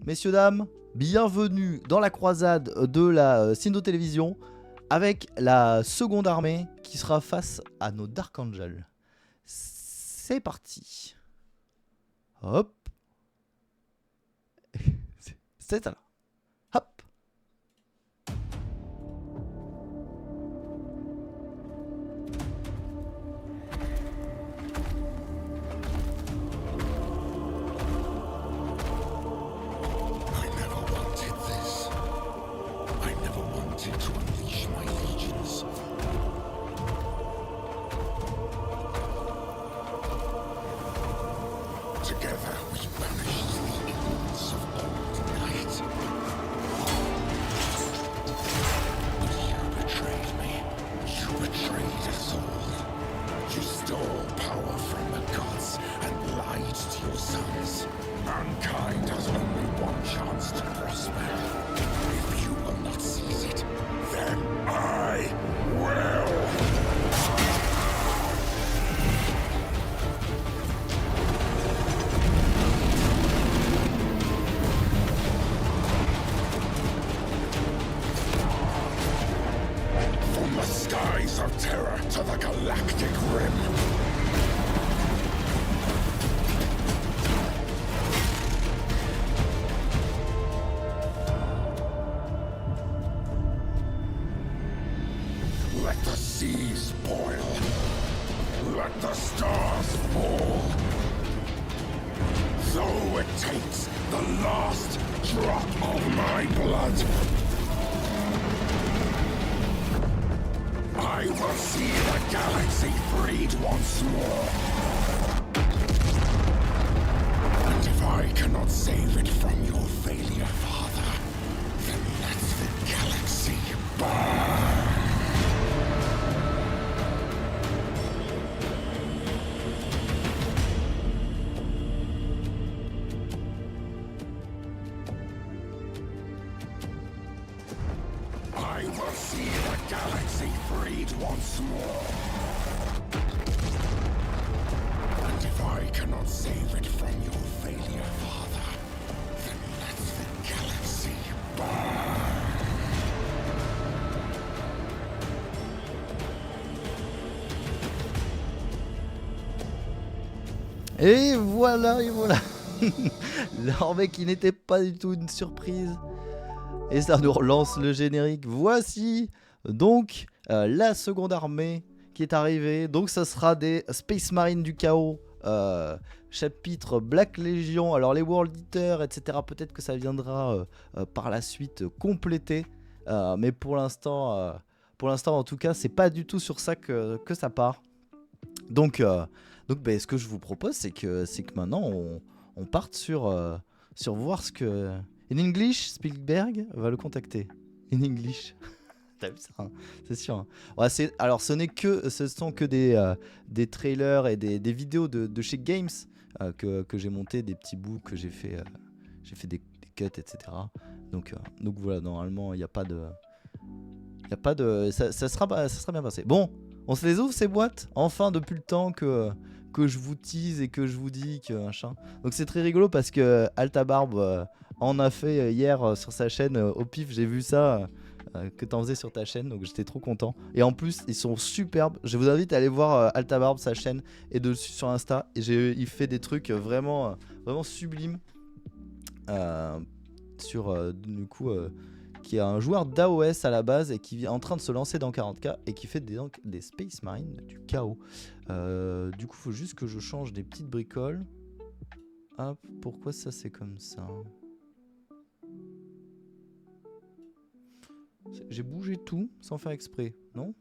messieurs, dames, bienvenue dans la croisade de la Cindo Télévision avec la seconde armée qui sera face à nos Dark Angels. C'est parti. Hop. C'est ça là. Hop. Et voilà, l'armée qui n'était pas du tout une surprise. Et ça nous relance le générique. Voici donc la seconde armée qui est arrivée. Donc ça sera des Space Marines du chaos. Chapitre Black Legion. Alors les World Eaters, etc. Peut-être que ça viendra par la suite compléter. Mais pour l'instant, en tout cas, c'est pas du tout sur ça que ça part. Donc ce que je vous propose, c'est que maintenant on parte sur voir ce que... In English, Spielberg va le contacter. In English. T'as vu ça, hein, c'est sûr. Hein. Ouais, alors ce sont que des trailers et des vidéos de chez Games que j'ai monté, des petits bouts que j'ai fait des cuts, etc. Donc voilà, normalement il n'y a pas de... ça sera bien passé. Bon, on se les ouvre ces boîtes, enfin, depuis le temps que je vous tease et que je vous dis que machin. Donc c'est très rigolo parce que Altabarbe en a fait hier sur sa chaîne au pif, j'ai vu ça que t'en faisais sur ta chaîne, donc j'étais trop content. Et en plus ils sont superbes, je vous invite à aller voir Altabarbe, sa chaîne, et dessus sur Insta, et il fait des trucs vraiment sublimes sur du coup qui est un joueur d'AOS à la base et qui est en train de se lancer dans 40K et qui fait des Space Marines du chaos. Du coup, il faut juste que je change des petites bricoles. Hop, pourquoi ça c'est comme ça? J'ai bougé tout sans faire exprès, non?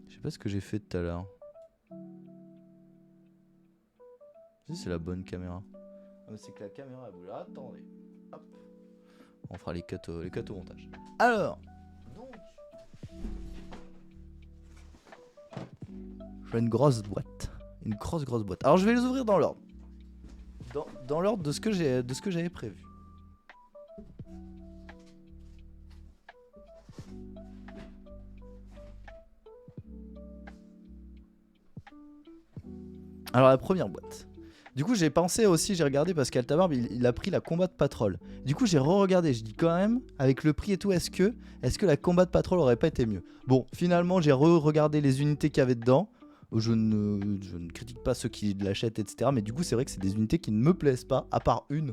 Je sais pas ce que j'ai fait tout à l'heure. Si c'est la bonne caméra. Ah, c'est que la caméra a bougé. Attendez. Hop. On fera les cuts au montage. Alors, donc, je fais une grosse boîte. Une grosse boîte. Alors je vais les ouvrir dans l'ordre. Dans l'ordre de ce que j'avais prévu. Alors la première boîte. Du coup, j'ai pensé aussi, j'ai regardé parce qu'Altabarb, il a pris la combat de patrol. Du coup, j'ai re-regardé. Je dis quand même, avec le prix et tout, est-ce que la combat de patrol aurait pas été mieux? Bon, finalement, j'ai re-regardé les unités qu'il y avait dedans. Je ne critique pas ceux qui l'achètent, etc. Mais du coup, c'est vrai que c'est des unités qui ne me plaisent pas, à part une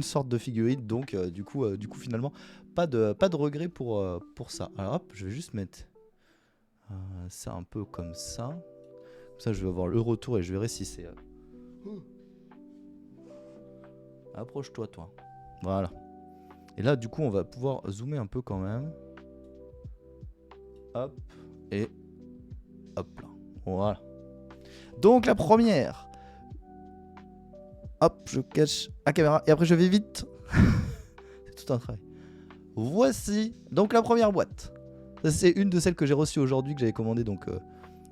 sorte de figurine. Donc, du coup, finalement, pas de regret pour ça. Alors hop, je vais juste mettre ça un peu comme ça. Comme ça, je vais avoir le retour et je verrai si c'est... Approche-toi, toi. Voilà. Et là, du coup, on va pouvoir zoomer un peu quand même. Hop. Et hop là. Voilà. Donc, la première. Hop, je cache la caméra. Et après, je vais vite. C'est tout un travail. Voici donc la première boîte. C'est une de celles que j'ai reçues aujourd'hui, que j'avais commandé donc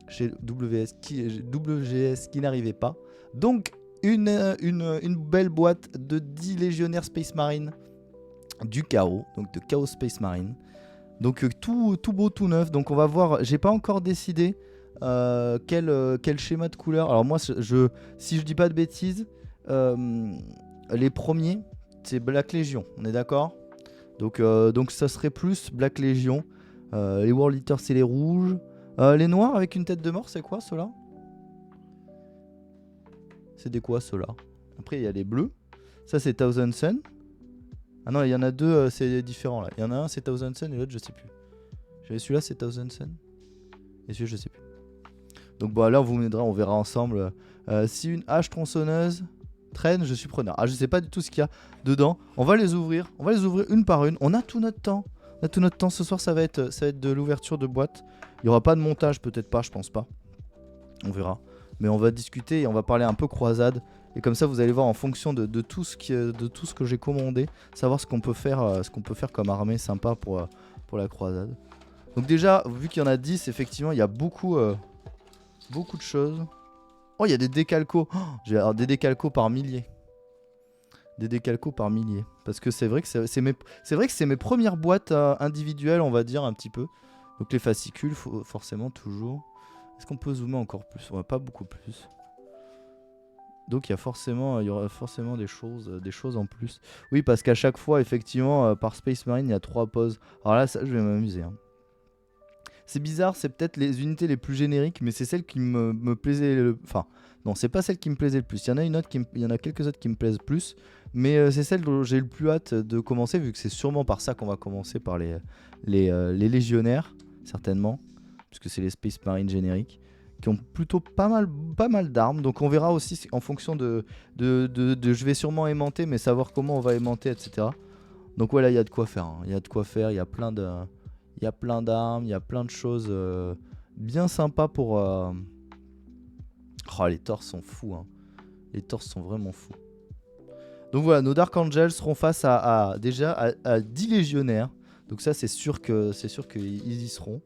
chez WGS qui n'arrivait pas. Donc, une belle boîte de 10 légionnaires Space Marine du Chaos, donc de Chaos Space Marine. Donc tout beau, tout neuf. Donc on va voir, j'ai pas encore décidé quel schéma de couleur. Alors moi, si je dis pas de bêtises, les premiers, c'est Black Legion, on est d'accord? Donc ça serait plus Black Legion. Les World Eaters, c'est les rouges. Les noirs avec une tête de mort, c'est quoi ceux-là? C'est des quoi ceux-là? Après, il y a les bleus. Ça, c'est Thousand Sun. Ah non, il y en a deux, c'est différent là. Il y en a un, c'est Thousand Sun et l'autre, je sais plus. J'avais celui-là, c'est Thousand Sun. Et celui-là, je sais plus. Donc, bon, là, on vous m'aidera, on verra ensemble. Si une hache tronçonneuse traîne, je suis preneur. Ah, je sais pas du tout ce qu'il y a dedans. On va les ouvrir. On va les ouvrir une par une. On a tout notre temps. On a tout notre temps. Ce soir, ça va être de l'ouverture de boîte. Il n'y aura pas de montage, peut-être pas, je pense pas. On verra. Mais on va discuter et on va parler un peu croisade. Et comme ça, vous allez voir en fonction de tout ce que j'ai commandé, savoir ce qu'on peut faire comme armée sympa pour la croisade. Donc déjà, vu qu'il y en a 10, effectivement, il y a beaucoup de choses. Oh, il y a des décalcos. Oh, je vais avoir des décalcos par milliers. Des décalcos par milliers. Parce que c'est vrai que c'est mes premières boîtes individuelles, on va dire, un petit peu. Donc les fascicules, forcément, toujours. Est-ce qu'on peut zoomer encore plus? Ouais, pas beaucoup plus. Donc il y aura forcément des choses en plus. Oui, parce qu'à chaque fois, effectivement, par Space Marine, il y a 3 poses. Alors là, ça, je vais m'amuser. Hein. C'est bizarre, c'est peut-être les unités les plus génériques, mais c'est celle qui me plaisait le... Enfin, non, c'est pas celle qui me plaisait le plus. Il y en a quelques autres qui me plaisent plus, mais c'est celle dont j'ai le plus hâte de commencer, vu que c'est sûrement par ça qu'on va commencer, par les légionnaires, certainement, puisque c'est les Space Marine génériques, qui ont plutôt pas mal d'armes. Donc on verra aussi en fonction de je vais sûrement aimanter, mais savoir comment on va aimanter, etc. Donc voilà, il y a de quoi faire. Hein. Il y a de quoi faire, il y a plein d'armes, il y a plein de choses bien sympas pour... Oh, les torses sont fous. Hein. Les torses sont vraiment fous. Donc voilà, nos Dark Angels seront face à 10 légionnaires. Donc ça, c'est sûr qu'ils y seront.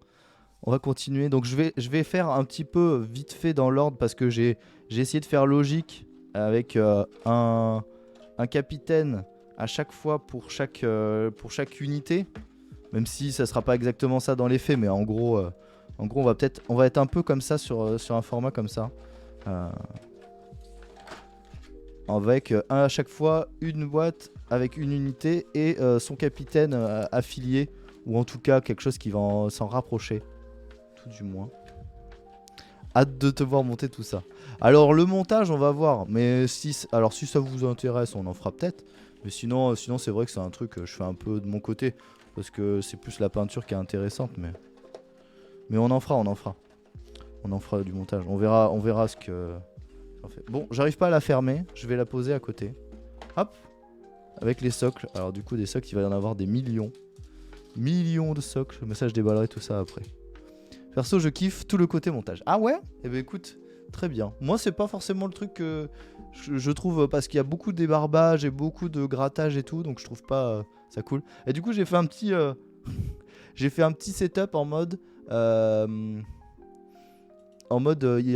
On va continuer. Donc je vais faire un petit peu vite fait dans l'ordre parce que j'ai essayé de faire logique avec un capitaine à chaque fois pour chaque unité. Même si ça sera pas exactement ça dans les faits, mais en gros on va être un peu comme ça sur un format comme ça. Avec à chaque fois une boîte avec une unité et son capitaine affilié, ou en tout cas quelque chose qui va s'en rapprocher. Du moins. Hâte de te voir monter tout ça. Alors le montage, on va voir. Mais si ça vous intéresse, on en fera peut-être. Mais sinon c'est vrai que c'est un truc que je fais un peu de mon côté. Parce que c'est plus la peinture qui est intéressante. Mais on en fera. On en fera du montage. On verra ce que... Bon, j'arrive pas à la fermer. Je vais la poser à côté. Hop. Avec les socles. Alors du coup, des socles, il va y en avoir des millions. Millions de socles. Mais ça, je déballerai tout ça après. Perso, je kiffe tout le côté montage. Ah ouais? Eh ben écoute, très bien. Moi, c'est pas forcément le truc que je trouve, parce qu'il y a beaucoup de débarbage et beaucoup de grattage et tout, donc je trouve pas ça cool. Et du coup, j'ai fait un petit setup en mode il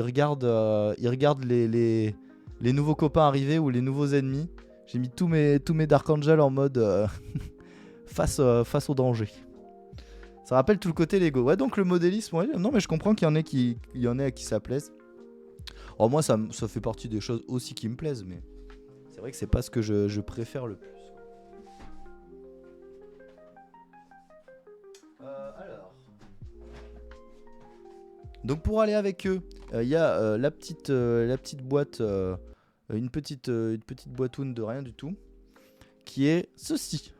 regarde les nouveaux copains arrivés ou les nouveaux ennemis. J'ai mis tous mes Dark Angels en mode face au danger. Ça rappelle tout le côté Lego. Ouais, donc le modélisme, ouais, non mais je comprends qu'il y en ait à qui ça plaise. Oh, moi, ça fait partie des choses aussi qui me plaisent, mais c'est vrai que c'est pas ce que je préfère le plus. Alors. Donc pour aller avec eux, il y a la petite boîte, une petite boîtoune de rien du tout, qui est ceci.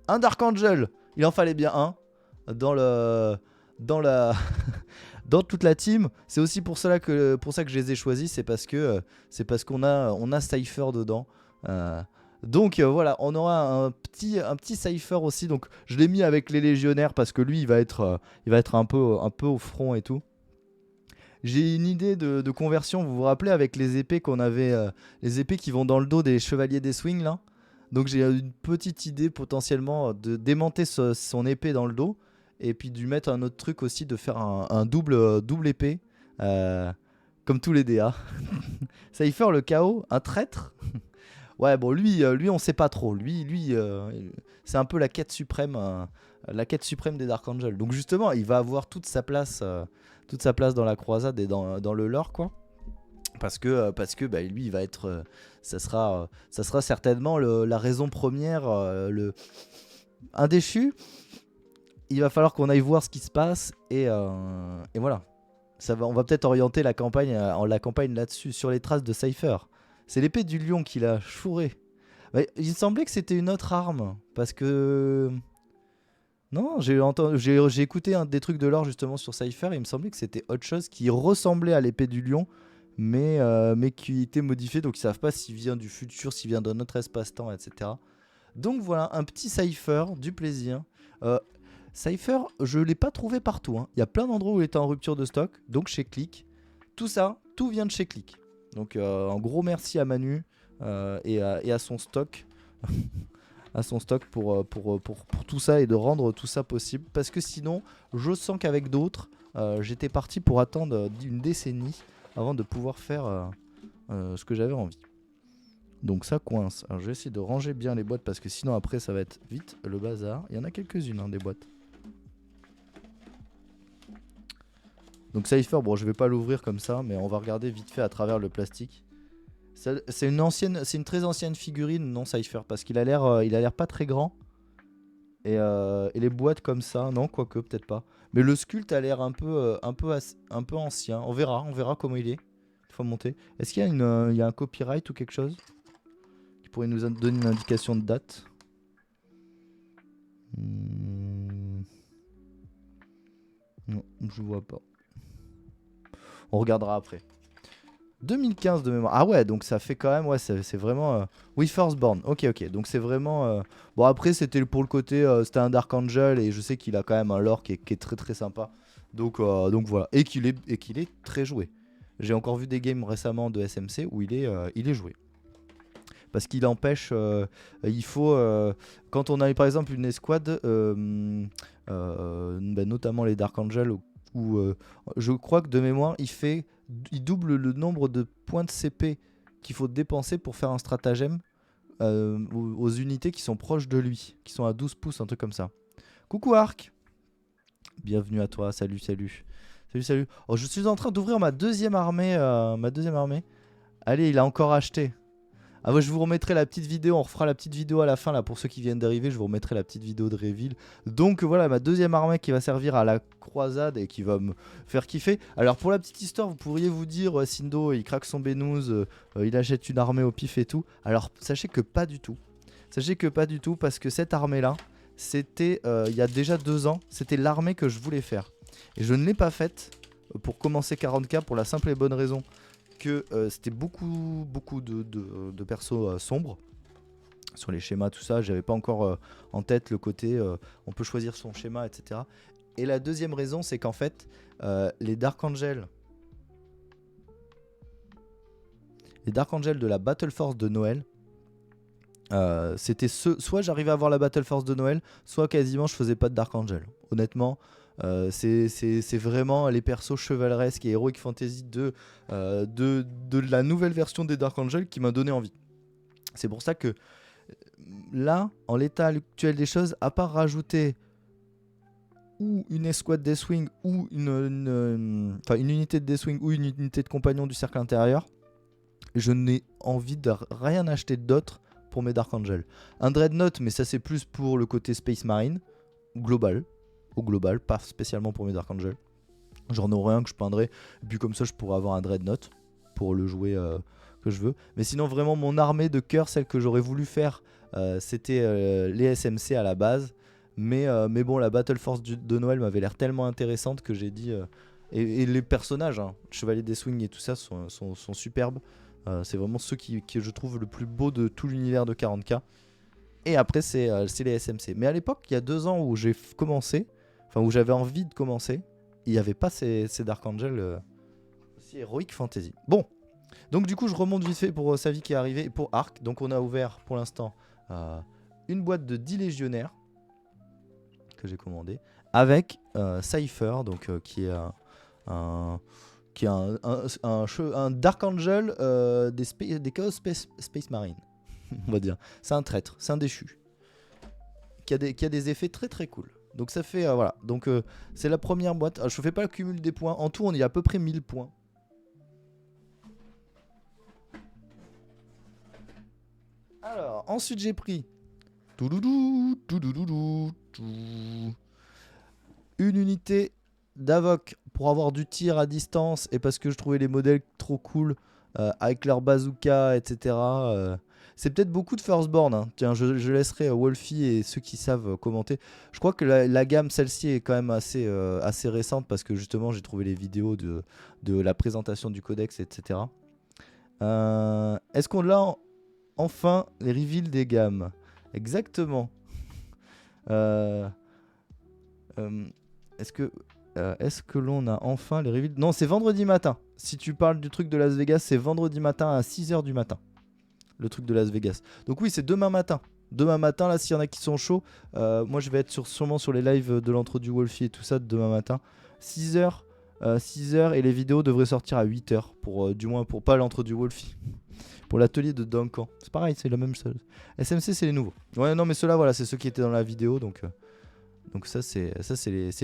Un Dark Angel. Il en fallait bien un dans dans la dans toute la team. C'est aussi pour ça que je les ai choisis, c'est parce qu'on a Cypher dedans. Donc voilà, on aura un petit Cypher aussi. Donc je l'ai mis avec les légionnaires parce que lui il va être un peu au front et tout. J'ai une idée de conversion, vous vous rappelez avec les épées qu'on avait, les épées qui vont dans le dos des chevaliers des swings là. Donc j'ai une petite idée potentiellement de démonter son épée dans le dos et puis de lui mettre un autre truc aussi, de faire un double épée, euh, comme tous les DA. Cypher le chaos, un traître. Ouais bon lui on sait pas trop. Lui c'est un peu la quête suprême des Dark Angels. Donc justement il va avoir toute sa place dans la croisade et dans le lore quoi. Parce que bah, lui il va être ça sera certainement la raison première, un déchu. Il va falloir qu'on aille voir ce qui se passe et voilà. On va peut-être orienter la campagne là-dessus, sur les traces de Cypher. C'est l'épée du lion qu'il a fourré. Ouais, il semblait que c'était une autre arme parce que non, j'ai écouté des trucs de lore justement sur Cypher et il me semblait que c'était autre chose qui ressemblait à l'épée du lion, mais qui était modifié, donc ils savent pas s'il vient du futur, s'il vient d'un autre espace-temps, etc. Donc voilà, un petit Cypher, du plaisir. Cypher, je l'ai pas trouvé partout, hein. Il y a plein d'endroits où il était en rupture de stock, donc chez Click. Tout ça, tout vient de chez Click. Donc un gros merci à Manu et à son stock. À son stock pour tout ça et de rendre tout ça possible. Parce que sinon, je sens qu'avec d'autres, j'étais parti pour attendre une décennie avant de pouvoir faire ce que j'avais envie. Donc ça coince. Alors je vais essayer de ranger bien les boîtes parce que sinon après ça va être vite le bazar. Il y en a quelques-unes hein, des boîtes. Donc Cypher, bon je vais pas l'ouvrir comme ça, mais on va regarder vite fait à travers le plastique. C'est une très ancienne figurine, non Cypher, parce qu'il a l'air pas très grand. Et les boîtes comme ça, non, quoique, peut-être pas. Mais le sculpte a l'air un peu ancien. On verra comment il est. Il faut monter. Est-ce qu'il y a il y a un copyright ou quelque chose qui pourrait nous donner une indication de date? Non, je vois pas. On regardera après. 2015 de mémoire. Ah ouais, donc ça fait quand même, ouais, c'est vraiment... We Firstborn, ok. Donc c'est vraiment... Bon après c'était pour le côté, c'était un Dark Angel et je sais qu'il a quand même un lore qui est très très sympa. Donc voilà, et qu'il est très joué. J'ai encore vu des games récemment de SMC où il est joué. Parce qu'il empêche, il faut... quand on a par exemple une escouade, notamment les Dark Angel, où je crois que de mémoire il double le nombre de points de CP qu'il faut dépenser pour faire un stratagème aux unités qui sont proches de lui, qui sont à 12 pouces, un truc comme ça. Coucou Arc, bienvenue à toi, salut. Oh, je suis en train d'ouvrir ma deuxième armée. Allez, il a encore acheté. Ah ouais, je vous remettrai la petite vidéo, on refera la petite vidéo à la fin là pour ceux qui viennent d'arriver, je vous remettrai la petite vidéo de reveal. Donc voilà, ma deuxième armée qui va servir à la croisade et qui va me faire kiffer. Alors pour la petite histoire, vous pourriez vous dire Sindo il craque son bénouze, il achète une armée au pif et tout. Alors sachez que pas du tout. Parce que cette armée là, c'était il y a déjà 2 ans, c'était l'armée que je voulais faire. Et je ne l'ai pas faite pour commencer 40k pour la simple et bonne raison que c'était beaucoup de persos sombres sur les schémas, tout ça. J'avais pas encore en tête le côté on peut choisir son schéma, etc. Et la deuxième raison, c'est qu'en fait, les Dark Angels de la Battle Force de Noël, c'était soit j'arrivais à avoir la Battle Force de Noël, soit quasiment je faisais pas de Dark Angel. Honnêtement, c'est vraiment les persos chevaleresques et Heroic Fantasy de la nouvelle version des Dark Angel qui m'a donné envie. C'est pour ça que là, en l'état actuel des choses, à part rajouter ou une escouade Deathwing ou enfin, une unité de Deathwing ou une unité de compagnon du cercle intérieur, je n'ai envie de rien acheter d'autre pour mes Dark Angel. Un Dreadnought, mais ça c'est plus pour le côté Space Marine, global, au global, pas spécialement pour mes Dark Angel. J'en aurai un que je peindrai, et puis comme ça je pourrais avoir un Dreadnought pour le jouer que je veux. Mais sinon vraiment mon armée de cœur, celle que j'aurais voulu faire, c'était les SMC à la base. Mais bon, la Battle Force de Noël m'avait l'air tellement intéressante que j'ai dit... et les personnages, hein, Chevalier des Swings et tout ça, sont superbes. C'est vraiment ceux qui je trouve le plus beau de tout l'univers de 40K. Et après c'est les SMC. Mais à l'époque, il y a 2 ans où j'ai commencé, enfin où j'avais envie de commencer, il n'y avait pas ces Dark Angel aussi Heroic Fantasy. Bon, donc du coup je remonte vite fait pour Savi qui est arrivé, pour Arc. Donc on a ouvert pour l'instant une boîte de 10 légionnaires que j'ai commandé, avec Cypher, donc qui est un Dark Angel des Chaos Space Marine, on va dire. C'est un traître, c'est un déchu, qui a des effets très très cool. Donc ça fait, voilà, donc c'est la première boîte. Alors, je fais pas le cumul des points, en tout on est à peu près 1000 points. Alors, ensuite j'ai pris une unité d'Avoc pour avoir du tir à distance et parce que je trouvais les modèles trop cool avec leur bazooka, etc. C'est peut-être beaucoup de Firstborn, hein. Tiens, je laisserai Wolfie et ceux qui savent commenter. Je crois que la gamme, celle-ci, est quand même assez récente parce que justement j'ai trouvé les vidéos de la présentation du codex, etc. Est-ce qu'on l'a enfin les reveals des gammes? Exactement. Est-ce que l'on a enfin les reveals? Non, c'est vendredi matin. Si tu parles du truc de Las Vegas, c'est vendredi matin à 6h du matin. Le truc de Las Vegas. Donc oui, c'est demain matin. Demain matin, là, s'il y en a qui sont chauds, moi je vais être sûrement sur les lives de l'intro du Wolfie et tout ça demain matin. 6h, 6h et les vidéos devraient sortir à 8h. Du moins pour pas l'intro du Wolfie. Pour l'atelier de Duncan. C'est pareil, c'est la même chose. SMC, c'est les nouveaux. Ouais, non, mais ceux-là, voilà, c'est ceux qui étaient dans la vidéo. Donc ça, c'est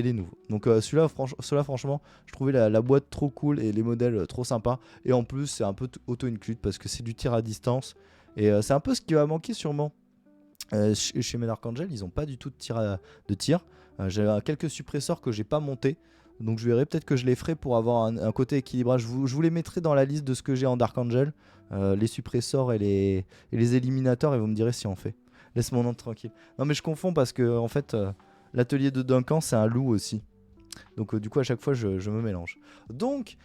les nouveaux. Donc ceux-là, franchement, je trouvais la boîte trop cool et les modèles trop sympas. Et en plus, c'est un peu auto-include parce que c'est du tir à distance. Et c'est un peu ce qui va manquer sûrement. Chez mes Dark Angel, ils n'ont pas du tout de tir. J'ai quelques suppresseurs que j'ai pas montés. Donc je verrai, peut-être que je les ferai pour avoir un côté équilibrage. Je vous les mettrai dans la liste de ce que j'ai en Dark Angel. Les suppresseurs et les éliminateurs, et vous me direz si on fait. Laisse mon nom tranquille. Non mais je confonds parce que en fait l'atelier de Duncan c'est un loup aussi. Donc du coup à chaque fois je me mélange. Donc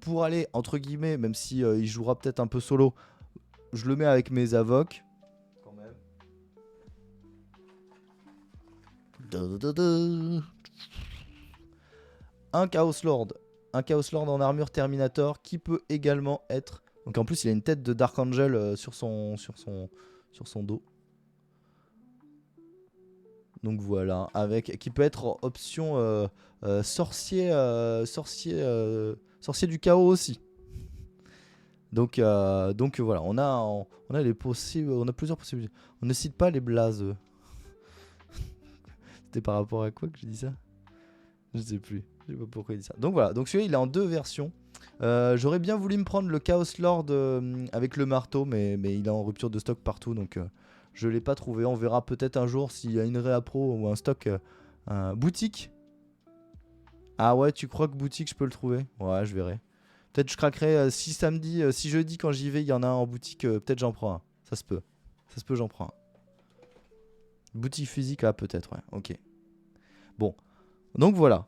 pour aller entre guillemets, même si il jouera peut-être un peu solo, je le mets avec mes avocs. Quand même. Un Chaos Lord en armure Terminator qui peut également être... Donc en plus il a une tête de Dark Angel sur son dos. Donc voilà, qui peut être option sorcier du chaos aussi. Donc voilà, on a plusieurs possibilités. On ne cite pas les blazes. C'était par rapport à quoi que j'ai dit ça? Je sais plus. Je sais pas pourquoi il dit ça. Donc voilà, donc celui-là il est en 2 versions. J'aurais bien voulu me prendre le Chaos Lord avec le marteau, mais il est en rupture de stock partout, donc je l'ai pas trouvé. On verra peut-être un jour s'il y a une réa pro ou un stock boutique. Ah ouais, tu crois que boutique je peux le trouver? Ouais, je verrai. Peut-être je craquerai si jeudi quand j'y vais il y en a un en boutique, peut-être j'en prends un. Ça se peut, j'en prends un. Boutique physique, ah peut-être, ouais, ok. Bon, donc voilà.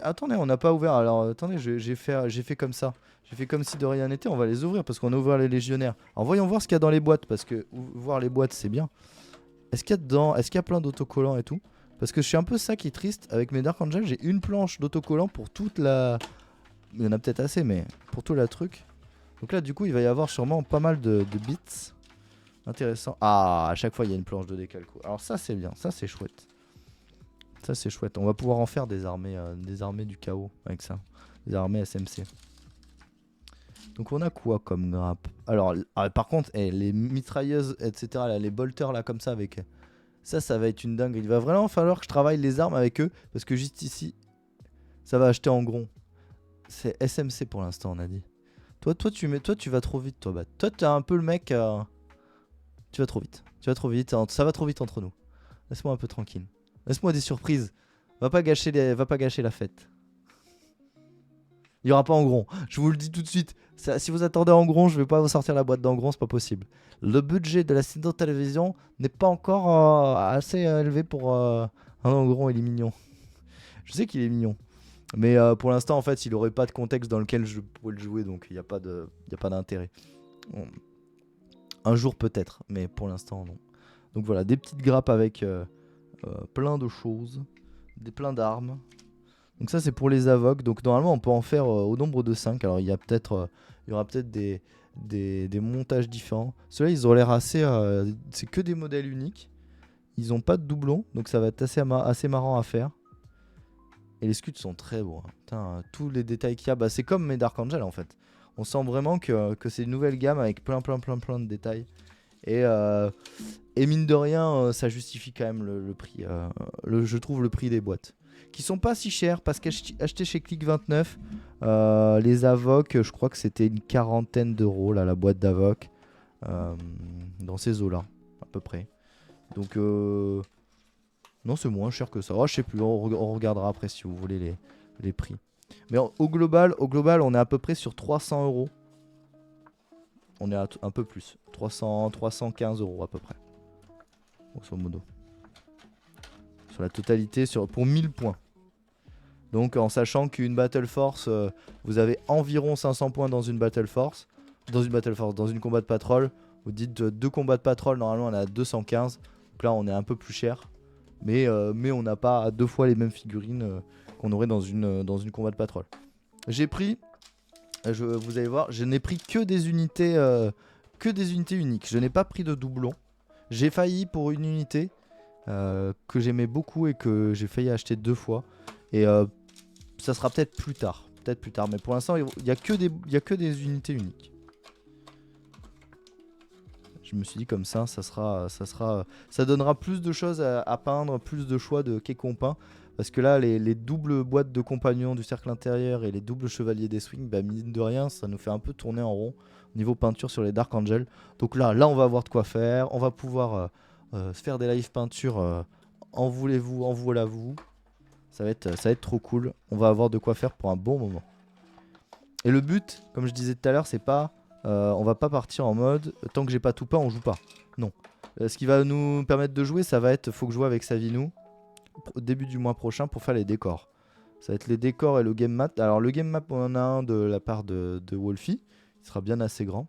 Attendez, on n'a pas ouvert. Alors attendez, j'ai fait comme ça. J'ai fait comme si de rien n'était. On va les ouvrir parce qu'on a ouvert les légionnaires. Alors voyons voir ce qu'il y a dans les boîtes parce que voir les boîtes c'est bien. Est-ce qu'il y a plein d'autocollants et tout? Parce que je suis un peu ça qui est triste avec mes Dark Angel. J'ai une planche d'autocollants pour toute la... Il y en a peut-être assez, mais pour tout le truc. Donc là du coup il va y avoir sûrement pas mal de bits. Intéressant. Ah, à chaque fois il y a une planche de décalco. Alors ça c'est bien, ça c'est chouette. Ça c'est chouette, on va pouvoir en faire des armées du chaos avec ça, des armées SMC. Donc on a quoi comme grappe? Alors par contre les mitrailleuses etc, là, les bolters là comme ça avec Ça va être une dingue. Il va vraiment falloir que je travaille les armes avec eux. Parce que juste ici, ça va acheter en gros. C'est SMC pour l'instant, on a dit. Toi, tu vas trop vite, toi. Bah, toi, t'es un peu le mec. Tu vas trop vite. Tu vas trop vite. Ça va trop vite entre nous. Laisse-moi un peu tranquille. Laisse-moi des surprises. Va pas gâcher la fête. Il y aura pas en gros. Je vous le dis tout de suite. Si vous attendez en gros, je vais pas vous sortir la boîte d'engron, c'est pas possible. Le budget de la Nintendo Télévision n'est pas encore assez élevé pour un engron. Il est mignon. Je sais qu'il est mignon. Mais pour l'instant, en fait, il aurait pas de contexte dans lequel je pourrais le jouer, donc il n'y a pas d'intérêt. Bon. Un jour peut-être, mais pour l'instant, non. Donc voilà, des petites grappes avec plein de choses, plein d'armes. Donc ça, c'est pour les avocs. Donc normalement, on peut en faire au nombre de 5. Alors il y aura peut-être des montages différents. Ceux-là, ils ont l'air assez... c'est que des modèles uniques. Ils n'ont pas de doublons, donc ça va être assez marrant à faire. Et les scuds sont très beaux. Hein. Putain, tous les détails qu'il y a, bah, c'est comme mes Dark Angel en fait. On sent vraiment que c'est une nouvelle gamme avec plein de détails. Et mine de rien, ça justifie quand même le prix. Je trouve le prix des boîtes. Qui sont pas si chers parce qu'acheter chez Click29, les Avoc, je crois que c'était une quarantaine d'euros là, la boîte d'Avoc. Dans ces eaux-là, à peu près. Donc, non, c'est moins cher que ça. Oh, je sais plus, on regardera après si vous voulez les prix. Mais au global, on est à peu près sur 300 euros. On est à un peu plus. 315 euros à peu près. Grosso modo. Sur la totalité, pour 1000 points. Donc en sachant qu'une Battle Force, vous avez environ 500 points dans une Battle Force. Dans une combat de patrol. Vous dites 2 combats de patrol, normalement on est à 215. Donc là on est un peu plus cher. Mais on n'a pas 2 fois les mêmes figurines qu'on aurait dans une combat de patrol. J'ai pris, vous allez voir, je n'ai pris que des unités uniques. Je n'ai pas pris de doublons. J'ai failli pour une unité que j'aimais beaucoup et que j'ai failli acheter 2 fois. Et ça sera peut-être plus tard. Mais pour l'instant, il n'y a que des unités uniques. Je me suis dit comme ça donnera plus de choses à peindre, plus de choix de quai qu'on peint. Parce que là, les doubles boîtes de compagnons du cercle intérieur et les doubles chevaliers des swings, bah mine de rien, ça nous fait un peu tourner en rond au niveau peinture sur les Dark Angel. Donc là, on va avoir de quoi faire. On va pouvoir se faire des live peintures. En voulez-vous, en voilà-vous. Ça va être trop cool. On va avoir de quoi faire pour un bon moment. Et le but, comme je disais tout à l'heure, c'est pas... on va pas partir en mode tant que j'ai pas tout peint on joue pas. Non. Ce qui va nous permettre de jouer, ça va être faut que je joue avec Savino au début du mois prochain pour faire les décors. Ça va être les décors et le game map. Alors le game map on en a un de la part de Wolfie. Il sera bien assez grand.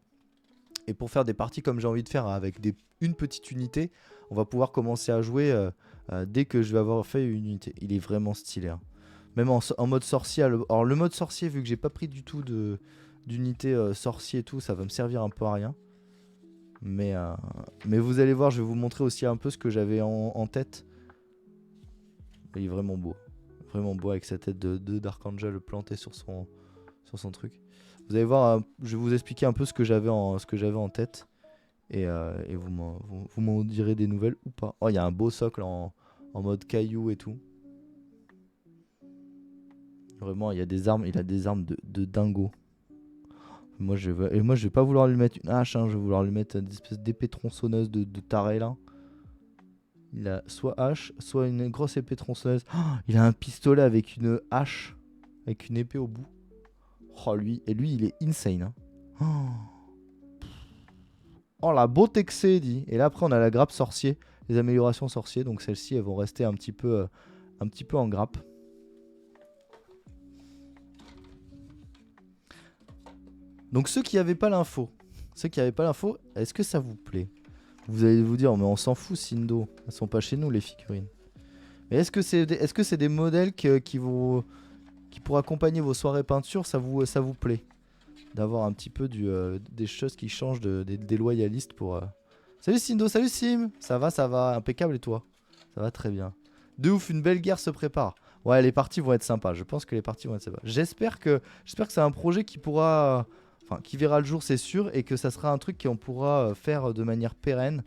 Et pour faire des parties comme j'ai envie de faire avec une petite unité, on va pouvoir commencer à jouer dès que je vais avoir fait une unité. Il est vraiment stylé. Hein. Même en mode sorcier. Alors le mode sorcier, vu que j'ai pas pris du tout d'unité sorcier et tout, ça va me servir un peu à rien. Mais vous allez voir, je vais vous montrer aussi un peu ce que j'avais en tête. Il est vraiment beau. Vraiment beau avec sa tête de Dark Angel plantée sur son truc. Vous allez voir, je vais vous expliquer un peu ce que j'avais en tête. Et vous m'en direz des nouvelles ou pas. Oh, il y a un beau socle en mode caillou et tout. Vraiment, il a des armes de dingo. Moi je vais pas vouloir lui mettre une hache, hein, je vais vouloir lui mettre une espèce d'épée tronçonneuse de taré là. Il a soit hache, soit une grosse épée tronçonneuse. Oh, il a un pistolet avec une hache, avec une épée au bout. Oh lui il est insane. Hein. Oh la beauté que c'est dit. Et là après on a la grappe sorcier, les améliorations sorcier. Donc celles-ci elles vont rester un petit peu en grappe. Donc ceux qui n'avaient pas l'info, est-ce que ça vous plaît? Vous allez vous dire, mais on s'en fout Sindo, elles sont pas chez nous les figurines. Mais est-ce que c'est des modèles qui pour accompagner vos soirées peinture, ça vous plaît? D'avoir un petit peu des choses qui changent des loyalistes pour... Salut Sindo, salut Sim. Ça va, impeccable et toi? Ça va très bien. De ouf, une belle guerre se prépare. Ouais, les parties vont être sympas, je pense que les parties vont être sympas. J'espère que c'est un projet qui pourra... Enfin, qui verra le jour, c'est sûr, et que ça sera un truc qu'on pourra faire de manière pérenne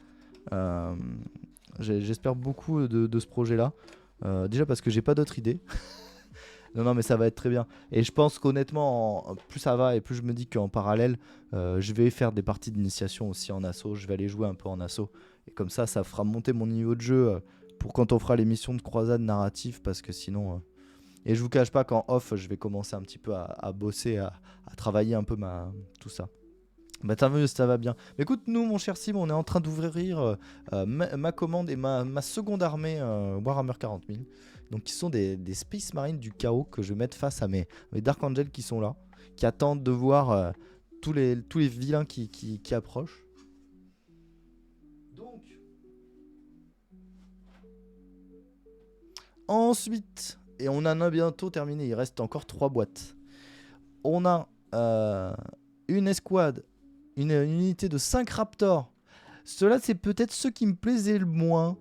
J'espère beaucoup de ce projet-là. Déjà parce que j'ai pas d'autres idées. Non, mais ça va être très bien. Et je pense qu'honnêtement, plus ça va et plus je me dis qu'en parallèle, je vais faire des parties d'initiation aussi en asso. Je vais aller jouer un peu en asso. Et comme ça fera monter mon niveau de jeu pour quand on fera les missions de croisade narrative. Parce que sinon... Et je vous cache pas qu'en off, je vais commencer un petit peu à bosser, à travailler un peu tout ça. Bah tant mieux, ça va bien. Mais écoute, nous, mon cher Sim, on est en train d'ouvrir ma commande et ma seconde armée Warhammer 40 000. Donc qui sont des Space Marines du chaos que je vais mettre face à mes Dark Angels qui sont là, qui attendent de voir tous les vilains qui approchent. Donc ensuite, et on en a bientôt terminé, il reste encore 3 boîtes. On a une escouade, une unité de 5 Raptors. Ceux-là, c'est peut-être ceux qui me plaisaient le moins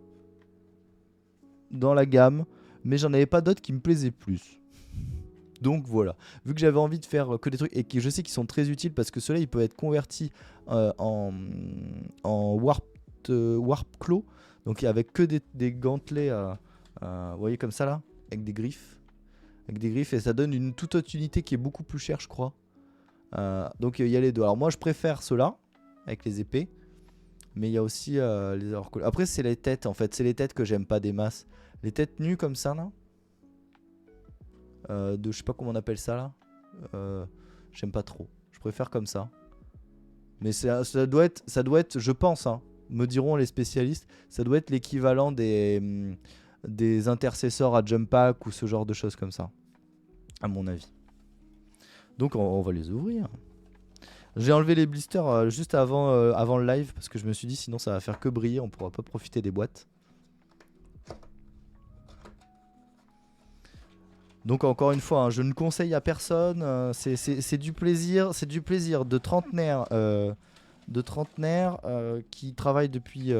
dans la gamme, mais j'en avais pas d'autres qui me plaisaient plus. Donc voilà, vu que j'avais envie de faire que des trucs et que je sais qu'ils sont très utiles parce que ceux-là ils peuvent être convertis en warp claw, donc avec que des gantelets, vous voyez comme ça là, avec des griffes, et ça donne une toute autre unité qui est beaucoup plus chère je crois. Donc il y a les deux. Alors moi je préfère ceux-là avec les épées, mais il y a aussi les orques. Après c'est les têtes en fait, c'est les têtes que j'aime pas des masses. Les têtes nues comme ça là. Je sais pas comment on appelle ça là. J'aime pas trop. Je préfère comme ça. Mais ça doit être, je pense, hein, me diront les spécialistes, ça doit être l'équivalent des intercesseurs à jump pack ou ce genre de choses comme ça, à mon avis. Donc on va les ouvrir. J'ai enlevé les blisters juste avant le live parce que je me suis dit sinon ça va faire que briller, on pourra pas profiter des boîtes. Donc encore une fois, hein, je ne conseille à personne, c'est du plaisir de trentenaire qui travaille depuis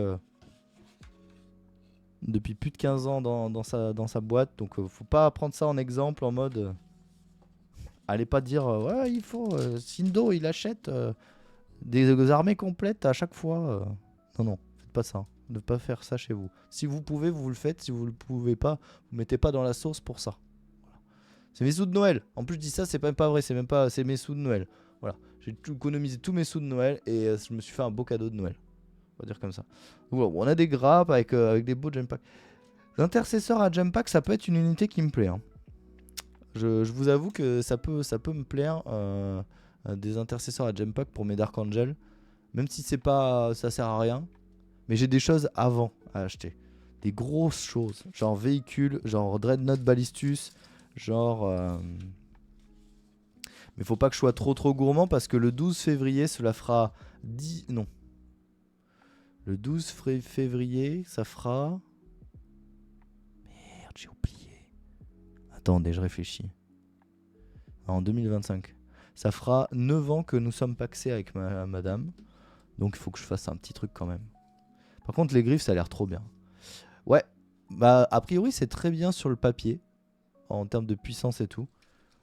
plus de 15 ans dans sa boîte. Donc faut pas prendre ça en exemple en mode... allez pas dire ouais il faut Sindo il achète des armées complètes à chaque fois. Non, faites pas ça. Ne pas faire ça chez vous. Si vous pouvez, vous le faites. Si vous ne le pouvez pas, vous mettez pas dans la sauce pour ça. C'est mes sous de Noël. En plus, je dis ça, c'est même pas vrai. C'est mes sous de Noël. Voilà. J'ai économisé tous mes sous de Noël et je me suis fait un beau cadeau de Noël. On va dire comme ça. Donc, voilà, on a des grappes avec des beaux jump packs. L'intercesseur à jump pack, ça peut être une unité qui me plaît. Hein. Je vous avoue que ça peut me plaire des intercesseurs à jump pack pour mes Dark Angel. Même si c'est pas, ça sert à rien. Mais j'ai des choses avant à acheter. Des grosses choses. Genre véhicules, genre Dreadnought Ballistus. Genre... Mais faut pas que je sois trop gourmand parce que le 12 février, cela fera 10... Non. Le 12 février, ça fera... Merde, j'ai oublié. Attendez, je réfléchis. En 2025. Ça fera 9 ans que nous sommes paxés avec madame. Donc il faut que je fasse un petit truc quand même. Par contre, les griffes, ça a l'air trop bien. Ouais. Bah, a priori, c'est très bien sur le papier. En termes de puissance et tout.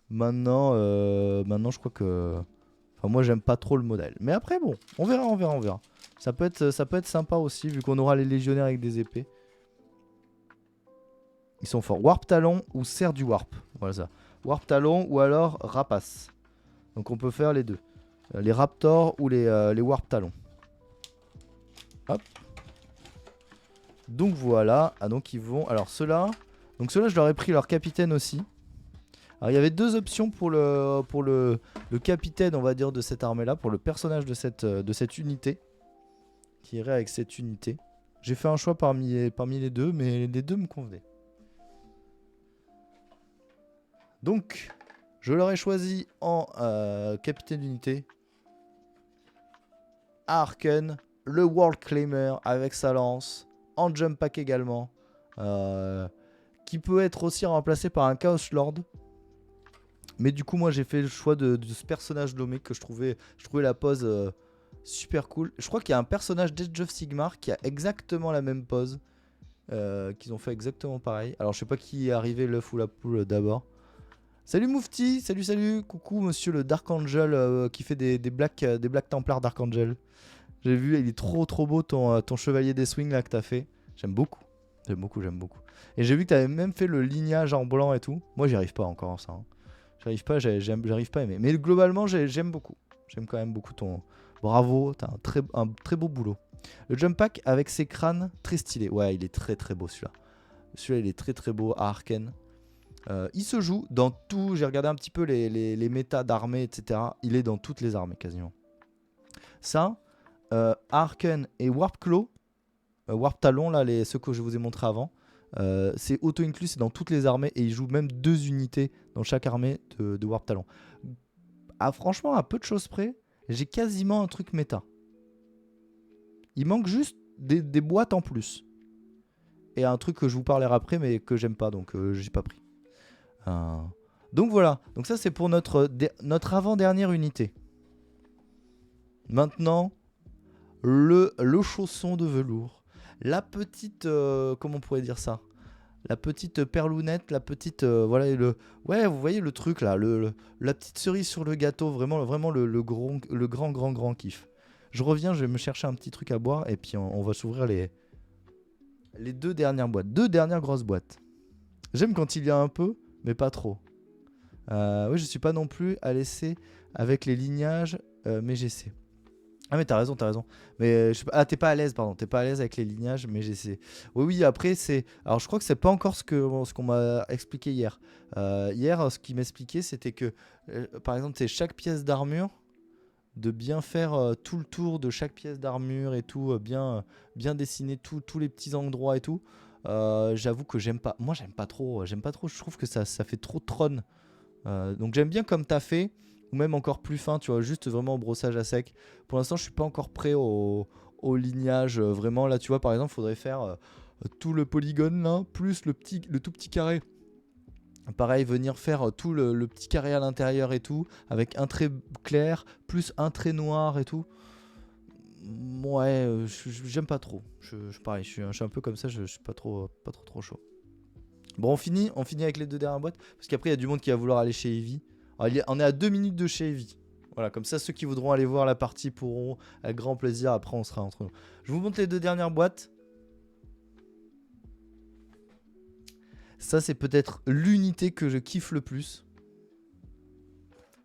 Maintenant, je crois que... Enfin, moi, j'aime pas trop le modèle. Mais après, bon, on verra. Ça peut être sympa aussi, vu qu'on aura les légionnaires avec des épées. Ils sont forts. Warp Talon ou Serre du Warp. Voilà ça. Warp Talon ou alors Rapace. Donc on peut faire les deux. Les Raptors ou les Warp Talon. Hop. Donc voilà. Ah donc ils vont... Alors ceux-là... Donc ceux-là, je leur ai pris leur capitaine aussi. Alors il y avait deux options pour le capitaine, on va dire, de cette armée-là. Pour le personnage de cette unité. Qui irait avec cette unité. J'ai fait un choix parmi les deux, mais les deux me convenaient. Donc, je l'aurais choisi en capitaine d'unité. Arken, le World Claimer avec sa lance. En jump pack également. Qui peut être aussi remplacé par un Chaos Lord. Mais du coup, moi, j'ai fait le choix de ce personnage nommé que je trouvais la pose super cool. Je crois qu'il y a un personnage d'Age of Sigmar qui a exactement la même pose. Qu'ils ont fait exactement pareil. Alors, je sais pas qui est arrivé, l'œuf ou la poule d'abord. Salut Moufti, salut, coucou monsieur le Dark Angel qui fait des Black Templars Dark Angel. J'ai vu, il est trop beau ton chevalier des swings là que t'as fait. J'aime beaucoup. J'aime beaucoup, j'aime beaucoup. Et j'ai vu que t'avais même fait le lignage en blanc et tout. Moi, j'y arrive pas encore, ça. Hein. J'arrive pas, j'arrive pas à aimer. Mais globalement, j'aime beaucoup. J'aime quand même beaucoup ton... Bravo, t'as un très beau boulot. Le jump pack avec ses crânes, très stylé. Ouais, il est très très beau celui-là. Celui-là, il est très très beau à Arken. Il se joue dans tout. J'ai regardé un petit peu les méta d'armées, etc. Il est dans toutes les armées quasiment. Ça, Arken et Warp Claw, Warp Talon, là, ceux que je vous ai montré avant, c'est auto-inclus, c'est dans toutes les armées et il joue même 2 unités dans chaque armée de Warp Talon. Ah, franchement, à peu de choses près, j'ai quasiment un truc méta. Il manque juste des boîtes en plus. Et un truc que je vous parlerai après, mais que j'aime pas, donc j'ai pas pris. Donc voilà, donc ça c'est pour notre avant-dernière unité. Maintenant, le chausson de velours. La petite, comment on pourrait dire ça? La petite perlounette, la petite, voilà, ouais, vous voyez le truc là, la petite cerise sur le gâteau, vraiment le grand kiff. Je reviens, je vais me chercher un petit truc à boire et puis on va s'ouvrir les 2 dernières boîtes, 2 dernières grosses boîtes. J'aime quand il y a un peu, mais pas trop. Oui, je suis pas non plus à laisser avec les lignages, mais j'essaie. Ah mais t'as raison. Mais t'es pas à l'aise, pardon. T'es pas à l'aise avec les lignages, mais j'essaie. Oui, après c'est... Alors je crois que c'est pas encore ce qu'on m'a expliqué hier. Hier, ce qu'il m'expliquait, c'était que, par exemple, c'est chaque pièce d'armure, de bien faire tout le tour de chaque pièce d'armure et tout, bien dessiner tous les petits endroits et tout. J'avoue que j'aime pas. Moi, j'aime pas trop. Je trouve que ça fait trop trône. Donc j'aime bien comme t'as fait, ou même encore plus fin, tu vois, juste vraiment au brossage à sec. Pour l'instant, je suis pas encore prêt au lignage. Vraiment, là, tu vois, par exemple, il faudrait faire tout le polygone là, plus le tout petit carré. Pareil, venir faire tout le petit carré à l'intérieur et tout, avec un trait clair, plus un trait noir et tout. Ouais, j'aime pas trop. Pareil, je suis un peu comme ça, je suis pas trop chaud. Bon, on finit avec les 2 dernières boîtes. Parce qu'après, il y a du monde qui va vouloir aller chez Eevee. On est à 2 minutes de chez Eevee. Voilà, comme ça, ceux qui voudront aller voir la partie pourront, avec grand plaisir. Après, on sera entre nous. Je vous montre les 2 dernières boîtes. Ça, c'est peut-être l'unité que je kiffe le plus.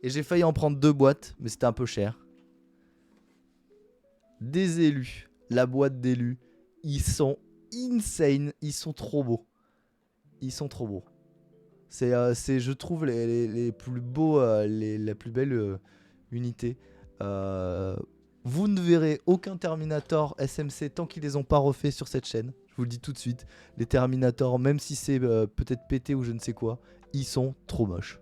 Et j'ai failli en prendre 2 boîtes, mais c'était un peu cher. Des élus. La boîte d'élus. Ils sont insane. Ils sont trop beaux. C'est, je trouve, les plus beaux, la plus belle unité. Vous ne verrez aucun Terminator SMC tant qu'ils les ont pas refait sur cette chaîne. Je vous le dis tout de suite. Les Terminators, même si c'est peut-être pété ou je ne sais quoi, ils sont trop moches.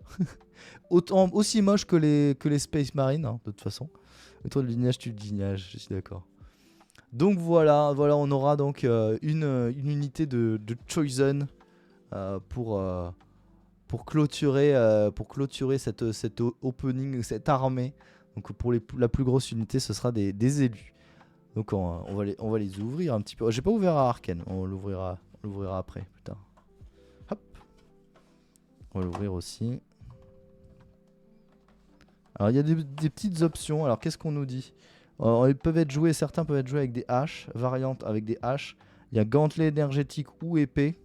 Aussi moches que les Space Marine, hein, de toute façon. Mais toi, le lignage, tu le lignage, je suis d'accord. Donc voilà, on aura donc une unité de Chosen pour clôturer cette opening, cette armée. Donc pour la plus grosse unité, ce sera des élus. Donc on va les ouvrir un petit peu. J'ai pas ouvert à Arken, on l'ouvrira après, putain. Hop. On va l'ouvrir aussi. Alors il y a des petites options. Alors qu'est-ce qu'on nous dit? Certains peuvent être joués avec des haches, variantes avec des haches. Il y a gantelet énergétique ou épée.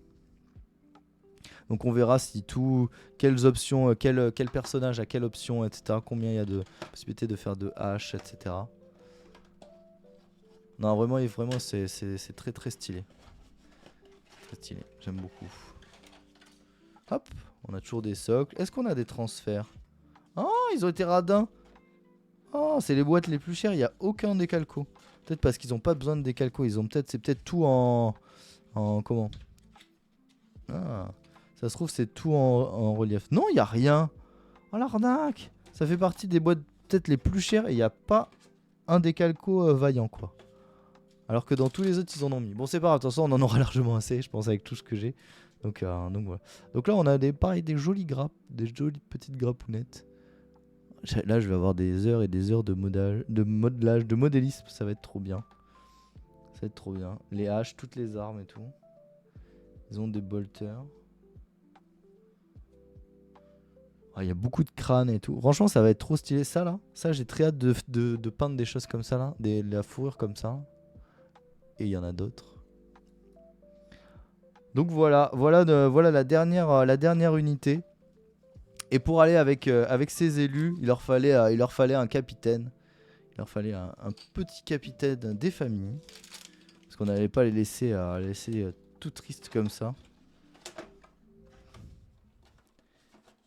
Donc on verra si quelles options, quel personnage a quelle option, etc. Combien il y a de possibilités de faire de haches, etc. Non, vraiment c'est très très stylé. Très stylé, j'aime beaucoup. Hop, on a toujours des socles. Est-ce qu'on a des transferts? Oh, ils ont été radins. Oh, c'est les boîtes les plus chères, il n'y a aucun décalco. Peut-être parce qu'ils n'ont pas besoin de décalco, c'est peut-être tout en comment? Ah, ça se trouve c'est tout en relief. Non, il n'y a rien. Oh l'arnaque. Ça fait partie des boîtes peut-être les plus chères et il n'y a pas un décalco vaillant quoi. Alors que dans tous les autres ils en ont mis. Bon c'est pas grave, de toute façon on en aura largement assez je pense avec tout ce que j'ai. Donc voilà. Donc là on a des jolies grappes, des jolies petites grappounettes. Là je vais avoir des heures et des heures de modelage, de modélisme, ça va être trop bien. Ça va être trop bien. Les haches, toutes les armes et tout. Ils ont des bolters. Il y a beaucoup de crânes et tout. Franchement, ça va être trop stylé. Ça, là, ça j'ai très hâte de peindre des choses comme ça, là. La fourrure comme ça. Et il y en a d'autres. Donc voilà, voilà la dernière unité. Et pour aller avec ces élus, il leur fallait un capitaine. Il leur fallait un petit capitaine des familles. Parce qu'on n'allait pas les laisser, tout tristes comme ça.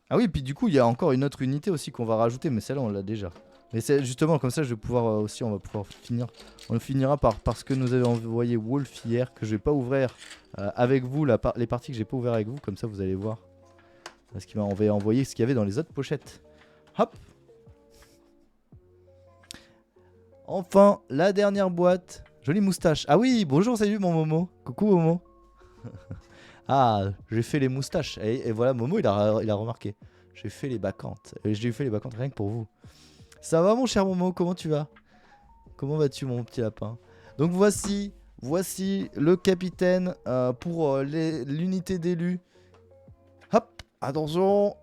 Ah oui, puis du coup, il y a encore une autre unité aussi qu'on va rajouter, mais celle-là, on l'a déjà. Mais c'est justement comme ça, je vais pouvoir aussi, on va pouvoir finir. On finira par ce que nous avait envoyé Wolf hier, que je vais pas ouvrir avec vous, les parties que j'ai pas ouvert avec vous, comme ça vous allez voir. Parce qu'il m'a envoyé ce qu'il y avait dans les autres pochettes. Hop. Enfin, la dernière boîte. Jolie moustache. Ah oui, bonjour, salut mon Momo. Coucou Momo. Ah, j'ai fait les moustaches. Et voilà, Momo, il a remarqué. J'ai fait les bacchantes. J'ai fait les bacchantes rien que pour vous. Ça va mon cher Momo, comment tu vas? Comment vas-tu mon petit lapin? Donc voici le capitaine pour l'unité d'élus. Hop, attention.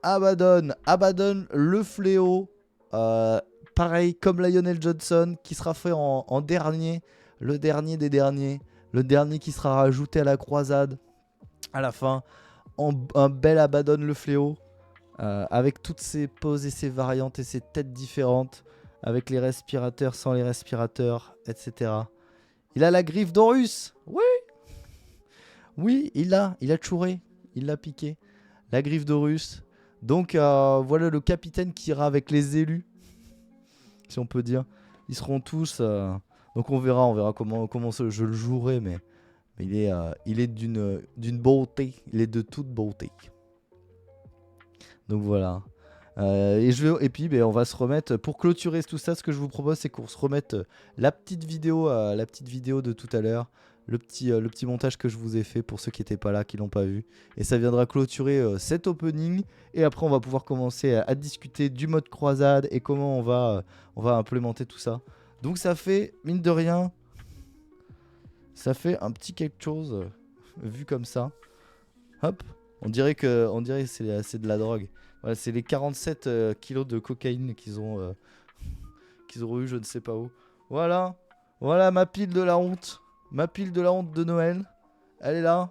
Abaddon le fléau. Pareil comme Lionel Johnson qui sera fait en dernier. Le dernier des derniers. Le dernier qui sera rajouté à la croisade. À la fin. Un bel Abaddon le fléau. Avec toutes ses poses et ses variantes et ses têtes différentes. Avec les respirateurs, sans les respirateurs, etc. Il a la griffe d'Horus. Oui. Oui, il l'a chouré. Il l'a piqué. La griffe d'Horus. Donc voilà le capitaine qui ira avec les élus, si on peut dire. Ils seront tous. Donc on verra comment je le jouerai, mais il est d'une beauté. Il est de toute beauté. Donc voilà. Et puis on va se remettre pour clôturer tout ça. Ce que je vous propose, c'est qu'on se remette la petite vidéo de tout à l'heure. Le petit montage que je vous ai fait pour ceux qui n'étaient pas là, qui l'ont pas vu. Et ça viendra clôturer cet opening. Et après, on va pouvoir commencer à discuter du mode croisade et comment on va implémenter tout ça. Donc ça fait, mine de rien, ça fait un petit quelque chose vu comme ça. Hop, on dirait que c'est de la drogue. Voilà, c'est les 47 kilos de cocaïne qu'ils ont eu je ne sais pas où. Voilà ma pile de la honte. Ma pile de la honte de Noël. Elle est là.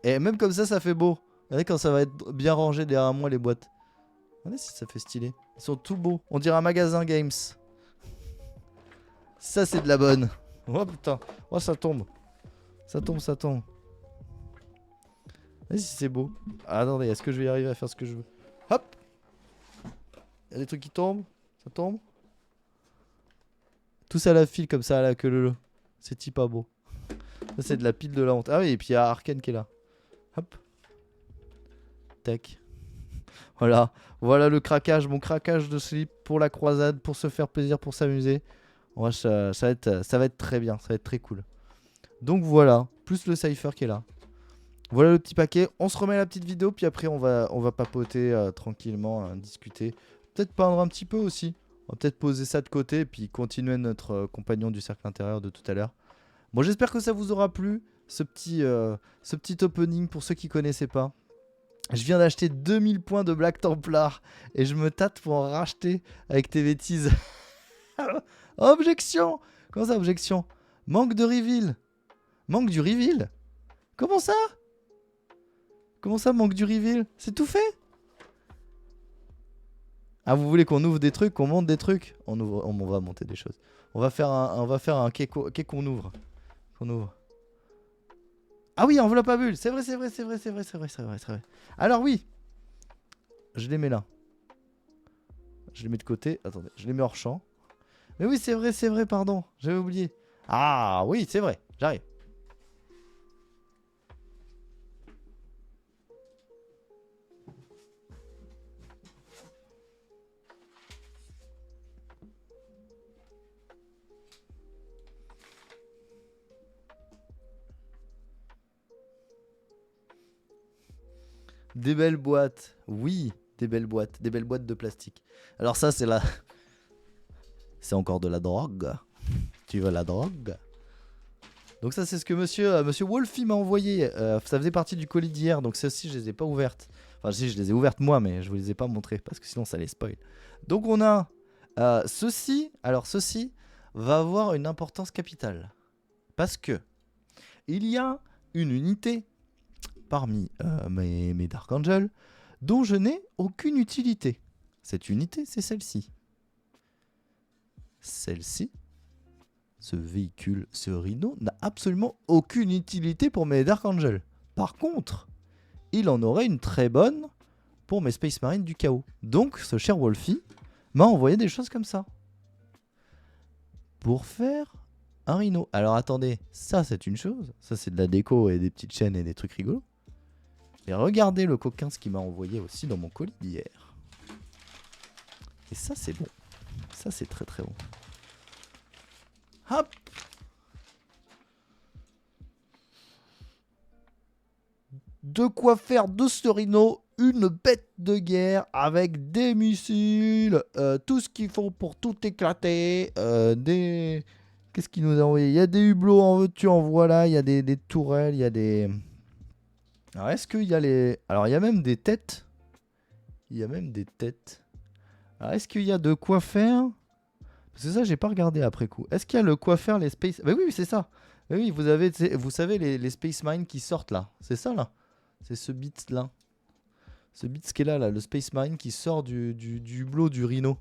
Et même comme ça fait beau. Regardez quand ça va être bien rangé derrière moi les boîtes. Regardez si ça fait stylé. Ils sont tout beaux. On dirait un magasin Games. Ça c'est de la bonne. Oh putain. Oh ça tombe. Ça tombe. Regardez si c'est beau. Ah, attendez, est-ce que je vais y arriver à faire ce que je veux? Hop. Il y a des trucs qui tombent. Ça tombe. Tout ça à la file comme ça à la queue leu. C'est pas beau. Ça c'est de la pile de la honte. Ah oui, et puis il y a Arkane qui est là. Hop. Tac. Voilà le craquage, mon craquage de slip pour la croisade, pour se faire plaisir, pour s'amuser. Ouais, ça va être très bien, ça va être très cool. Donc voilà, plus le cypher qui est là. Voilà le petit paquet. On se remet la petite vidéo, puis après on va papoter tranquillement, discuter. Peut-être peindre un petit peu aussi. On va peut-être poser ça de côté, puis continuer notre compagnon du cercle intérieur de tout à l'heure. Bon, j'espère que ça vous aura plu, ce petit opening pour ceux qui connaissaient pas. Je viens d'acheter 2000 points de Black Templar et je me tâte pour en racheter avec tes bêtises. Objection! Comment ça, objection? Manque de reveal. Manque du reveal? Comment ça? Comment ça, manque du reveal? C'est tout fait? Ah, vous voulez qu'on ouvre des trucs, qu'on monte des trucs? On va monter des choses. On va faire un qu'est qu'on ouvre. Ah oui, enveloppe à bulles. C'est vrai. Alors oui. Je les mets là. Je les mets de côté. Attendez, je les mets hors champ. Mais oui, c'est vrai, pardon. J'avais oublié. Ah oui, c'est vrai. J'arrive. Des belles boîtes. Oui, des belles boîtes de plastique. Alors ça, c'est la... C'est encore de la drogue. Tu veux la drogue? Donc ça, c'est ce que monsieur Wolfie m'a envoyé. Ça faisait partie du colis d'hier. Donc celles-ci, je les ai pas ouvertes. Enfin, si, je les ai ouvertes moi, mais je vous les ai pas montrées parce que sinon, ça les spoil. Donc on a ceci. Alors ceci, va avoir une importance capitale. Parce que il y a une unité parmi mes Dark Angels dont je n'ai aucune utilité. Cette unité, c'est celle-ci. Celle-ci, ce véhicule, ce Rhino, n'a absolument aucune utilité pour mes Dark Angels. Par contre, il en aurait une très bonne pour mes Space Marines du chaos. Donc, ce cher Wolfie m'a envoyé des choses comme ça. Pour faire un Rhino. Alors attendez, ça c'est une chose. Ça c'est de la déco et des petites chaînes et des trucs rigolos. Et regardez le coquin ce qu'il m'a envoyé aussi dans mon colis d'hier. Et ça c'est bon. Ça c'est très très bon. Hop. De quoi faire de ce Rhino une bête de guerre avec des missiles, tout ce qu'il faut pour tout éclater, des... Qu'est-ce qu'il nous a envoyé? Il y a des hublots en veux-tu en voilà, il y a des tourelles, il y a des... Alors est-ce qu'il y a les... Alors il y a même des têtes. Il y a même des têtes. Alors est-ce qu'il y a de quoi faire? Parce que ça j'ai pas regardé après coup. Est-ce qu'il y a le quoi faire les Space... Bah oui c'est ça. Bah oui vous savez les Space Marines qui sortent là. C'est ça là. C'est ce bit là. Ce bit qui est là, le Space Marine qui sort du hublot du Rhino.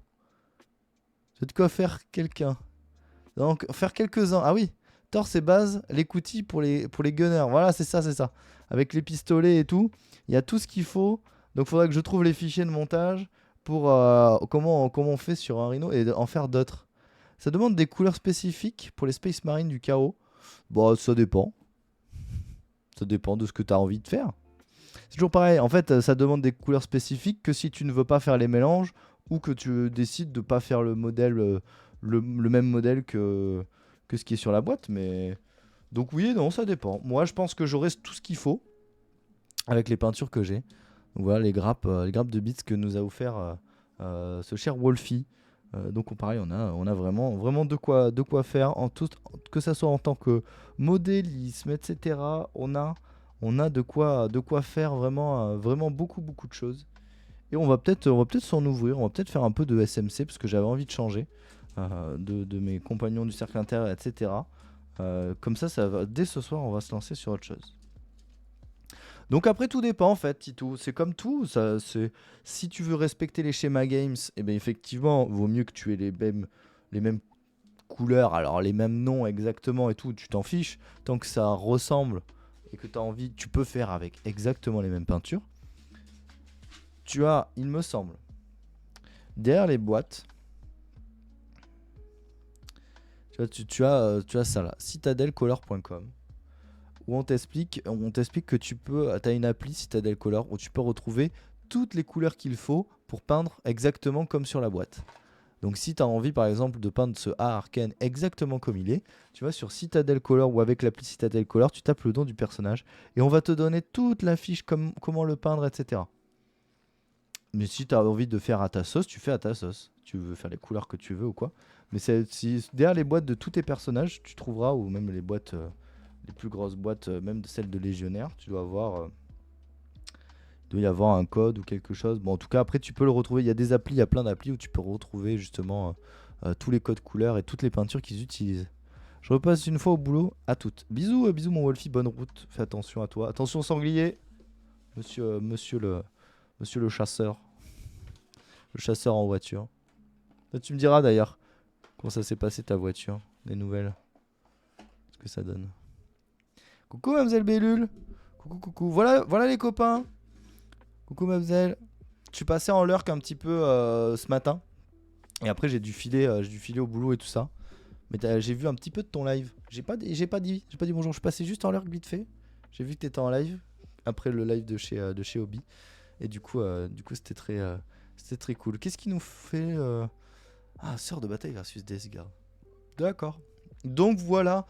C'est de quoi faire quelqu'un. Donc faire quelques-uns. Ah oui. Torse et base, l'écoutille pour les gunners. Voilà, c'est ça, c'est ça. Avec les pistolets et tout. Il y a tout ce qu'il faut. Donc il faudrait que je trouve les fichiers de montage pour comment on fait sur un Rhino et en faire d'autres. Ça demande des couleurs spécifiques pour les Space Marines du chaos. Bon, ça dépend. Ça dépend de ce que tu as envie de faire. C'est toujours pareil. En fait, ça demande des couleurs spécifiques que si tu ne veux pas faire les mélanges ou que tu décides de ne pas faire le modèle, le même modèle que ce qui est sur la boîte. Mais donc oui et non, ça dépend. Moi, je pense que j'aurai tout ce qu'il faut avec les peintures que j'ai. Donc voilà les grappes de bits que nous a offert ce cher Wolfie. Donc pareil, on a vraiment de quoi faire en tout, que ça soit en tant que modélisme, etc. On a de quoi faire vraiment beaucoup de choses. Et on va peut-être s'en ouvrir, on va peut-être faire un peu de SMC parce que j'avais envie de changer de mes compagnons du cercle intérieur, etc. Comme ça va, dès ce soir, on va se lancer sur autre chose. Donc après tout dépend en fait, Tito. C'est comme tout. Si tu veux respecter les schémas games, et bien effectivement, vaut mieux que tu aies les mêmes couleurs, alors les mêmes noms exactement et tout. Tu t'en fiches tant que ça ressemble et que tu as envie, tu peux faire avec exactement les mêmes peintures. Tu as, il me semble, derrière les boîtes, tu as ça là, citadelcolor.com. Où on t'explique que tu as une appli Citadel Color où tu peux retrouver toutes les couleurs qu'il faut pour peindre exactement comme sur la boîte. Donc si tu as envie par exemple de peindre ce A Arcane exactement comme il est, tu vas sur Citadel Color ou avec l'appli Citadel Color, tu tapes le nom du personnage et on va te donner toute la fiche comment le peindre, etc. Mais si tu as envie de faire à ta sauce, tu fais à ta sauce. Tu veux faire les couleurs que tu veux ou quoi. Mais derrière les boîtes de tous tes personnages, tu trouveras, ou même les boîtes... les plus grosses boîtes, même celles de légionnaires, tu dois avoir, il doit y avoir un code ou quelque chose. Bon, en tout cas, après, tu peux le retrouver. Il y a des applis, il y a plein d'applis où tu peux retrouver justement tous les codes couleurs et toutes les peintures qu'ils utilisent. Je repasse une fois au boulot. À toutes. Bisous, bisous mon Wolfie, bonne route. Fais attention à toi. Attention sanglier, monsieur le chasseur. Le chasseur en voiture. Là, tu me diras d'ailleurs comment ça s'est passé ta voiture, des nouvelles. Ce que ça donne. Coucou Mademoiselle Bellule. Coucou. Voilà les copains. Coucou Mademoiselle. Je suis passé en lurk un petit peu ce matin. Et après j'ai dû filer au boulot et tout ça. Mais j'ai vu un petit peu de ton live. J'ai pas dit bonjour. Je suis passé juste en lurk vite fait. J'ai vu que t'étais en live. Après le live de chez Obi. Et du coup c'était très cool. Qu'est-ce qui nous fait Ah, sœur de bataille versus Deathguard. D'accord. Donc voilà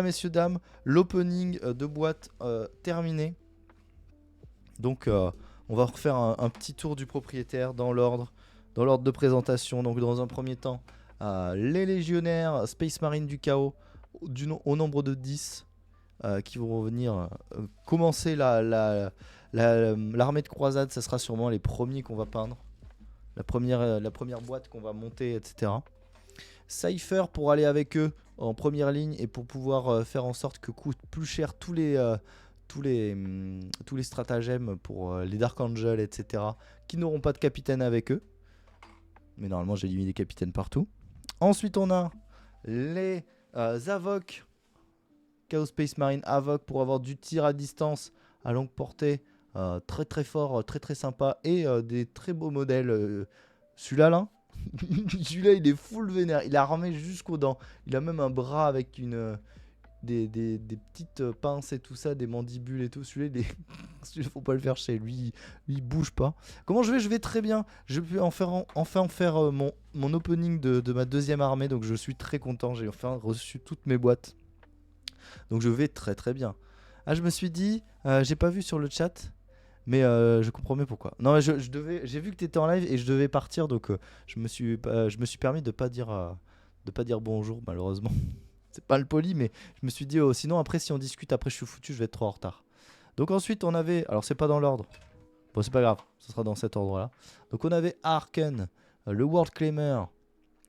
messieurs dames, l'opening de boîte terminé. Donc on va refaire un petit tour du propriétaire dans l'ordre de présentation. Donc dans un premier temps, les légionnaires Space Marine du chaos au nombre de 10 qui vont venir commencer l'armée de croisade. Ça sera sûrement les premiers qu'on va peindre, la première boîte qu'on va monter, etc. Cypher pour aller avec eux en première ligne et pour pouvoir faire en sorte que coûtent plus cher tous les stratagèmes pour les Dark Angel, etc. qui n'auront pas de capitaine avec eux. Mais normalement j'ai mis des capitaines partout. Ensuite on a les Zavok, Chaos Space Marine Havok pour avoir du tir à distance à longue portée, très très fort, très très sympa et des très beaux modèles. Celui-là là, celui-là il est full vénère, il a armé jusqu'aux dents, il a même un bras avec des petites pinces et tout ça, des mandibules et tout. Celui-là celui-là faut pas le faire chez lui, il bouge pas. Comment je vais très bien, je peux enfin en faire mon opening de ma deuxième armée, donc je suis très content, j'ai enfin reçu toutes mes boîtes. Donc je vais très très bien. Ah, je me suis dit, j'ai pas vu sur le chat, mais je comprends mieux pourquoi. Non, mais j'ai vu que tu étais en live et je devais partir, donc je me suis permis de pas dire bonjour, malheureusement. C'est pas le poli, mais je me suis dit, oh, sinon après si on discute, après je suis foutu, je vais être trop en retard. Donc ensuite on avait, alors c'est pas dans l'ordre, bon c'est pas grave, ce sera dans cet ordre-là. Donc on avait Arken, le World Claimer,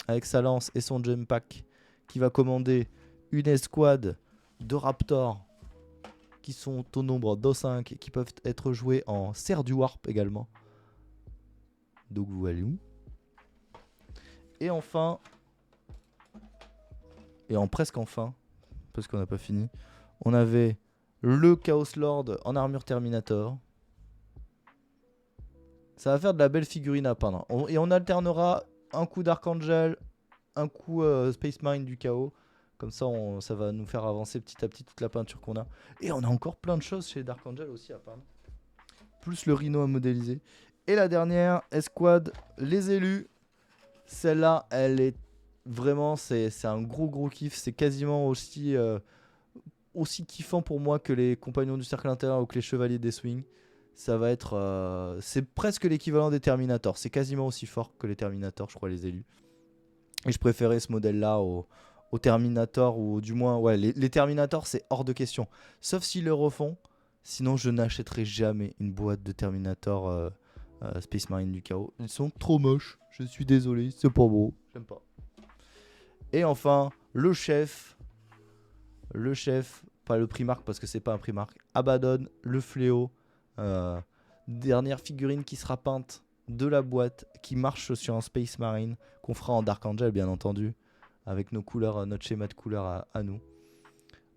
avec sa lance et son jump pack, qui va commander une escouade de Raptors qui sont au nombre d'5 qui peuvent être joués en serre du warp également. Donc voilà. Et enfin, et en presque enfin, parce qu'on n'a pas fini, on avait le Chaos Lord en armure Terminator. Ça va faire de la belle figurine à peindre. Et on alternera un coup d'Archangel, un coup Space Marine du chaos. Comme ça, ça va nous faire avancer petit à petit toute la peinture qu'on a. Et on a encore plein de choses chez Dark Angel aussi à peindre. Plus le Rhino à modéliser. Et la dernière, Escouade, les élus. Celle-là, elle est vraiment, c'est un gros kiff. C'est quasiment aussi kiffant pour moi que les Compagnons du Cercle Intérieur ou que les Chevaliers des Swings. Ça va être... c'est presque l'équivalent des Terminators. C'est quasiment aussi fort que les Terminators, je crois, les élus. Et je préférais ce modèle-là au Terminator, ou du moins, ouais, les Terminators, c'est hors de question. Sauf s'ils le refont. Sinon, je n'achèterai jamais une boîte de Terminator Space Marine du chaos. Ils sont trop moches. Je suis désolé, c'est pas beau. J'aime pas. Et enfin, le chef. Le chef, pas le Primarque parce que c'est pas un Primarque. Abaddon, le fléau. Dernière figurine qui sera peinte de la boîte, qui marche sur un Space Marine, qu'on fera en Dark Angel bien entendu, avec nos couleurs, notre schéma de couleurs à nous.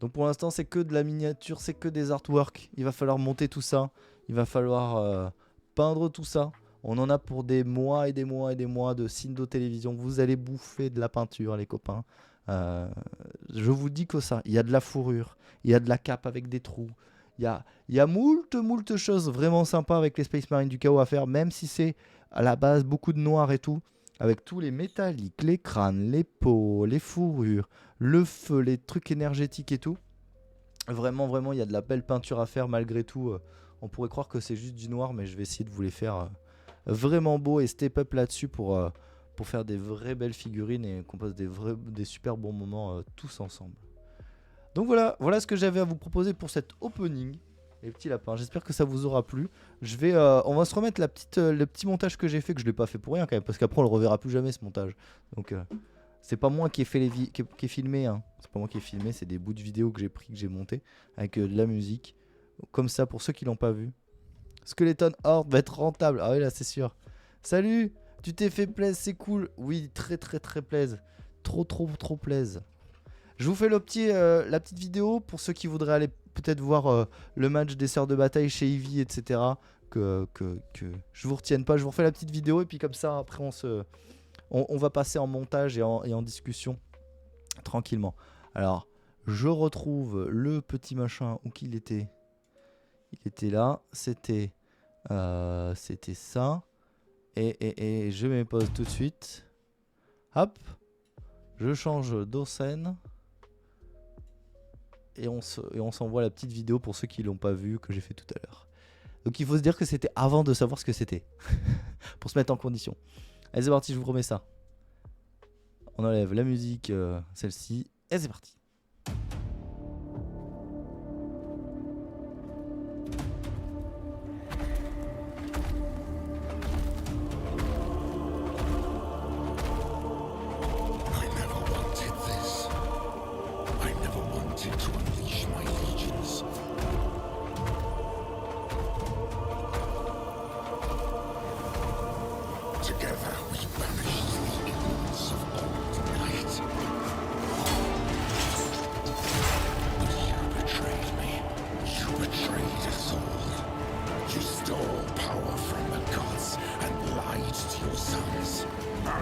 Donc pour l'instant c'est que de la miniature, c'est que des artworks. Il va falloir monter tout ça, il va falloir peindre tout ça. On en a pour des mois et des mois et des mois de Cindo Télévision. Vous allez bouffer de la peinture les copains. Je vous dis que ça, il y a de la fourrure, il y a de la cape avec des trous. Il y a moult choses vraiment sympas avec les Space Marines du chaos à faire, même si c'est à la base beaucoup de noir et tout, avec tous les métalliques, les crânes, les peaux, les fourrures, le feu, les trucs énergétiques et tout. Vraiment, il y a de la belle peinture à faire malgré tout. On pourrait croire que c'est juste du noir, mais je vais essayer de vous les faire vraiment beaux et step up là-dessus pour faire des vraies belles figurines et qu'on passe des super bons moments tous ensemble. Donc voilà ce que j'avais à vous proposer pour cet opening, les petits lapins. J'espère que ça vous aura plu. On va se remettre le petit montage que j'ai fait, que je l'ai pas fait pour rien quand même, parce qu'après on le reverra plus jamais ce montage. Donc c'est pas moi qui ai fait qui ai filmé, hein. C'est pas moi qui ai filmé, c'est des bouts de vidéo que j'ai pris, que j'ai monté avec de la musique. Comme ça pour ceux qui l'ont pas vu. Skeleton Horde va être rentable. Ah oui là c'est sûr. Salut, tu t'es fait plaisir, c'est cool. Oui, très plaise. Trop plaise. Je vous fais la petite vidéo pour ceux qui voudraient aller peut-être voir le match des sœurs de bataille chez Eevee, etc. Que je vous retienne pas. Je vous refais la petite vidéo et puis comme ça, après, on va passer en montage et en discussion tranquillement. Alors, je retrouve le petit machin où qu'il était. Il était là. C'était ça. Et je mets pause tout de suite. Hop. Je change d'OSCEN. Et on s'envoie la petite vidéo pour ceux qui l'ont pas vu, que j'ai fait tout à l'heure. Donc il faut se dire que c'était avant de savoir ce que c'était. Pour se mettre en condition. Allez c'est parti, je vous remets ça. On enlève la musique, celle-ci. Et c'est parti. I never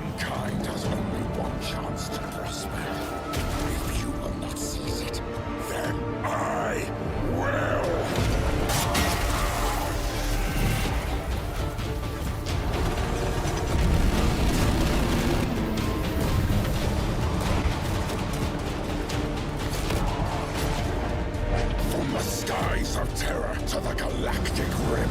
Mankind has only one chance to prosper. If you will not seize it, then I will! From the skies of terror to the galactic rim.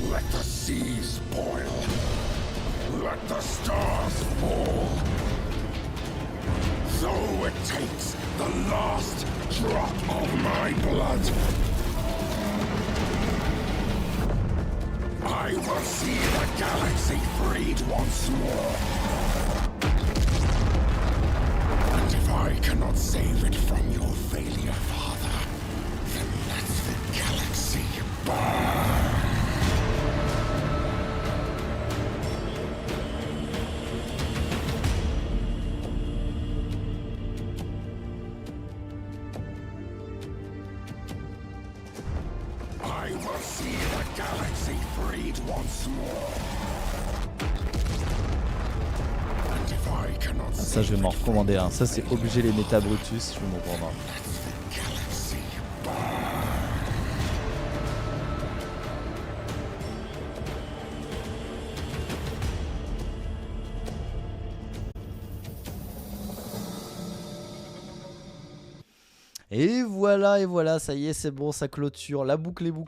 Let the seas boil. Let the stars fall. Though it takes the last drop of my blood, I will see the galaxy freed once more. And if I cannot save it from your failure, Father, then let the galaxy burn. I will see the galaxy freed once more. And if I cannot Ça, je vais m'en recommander un. Ça, c'est obligé les Méta Brutus. Je vais m'en prendre un. let the galaxy burn. Et voilà, ça y est, c'est bon, ça clôture. La boucle est bouclée.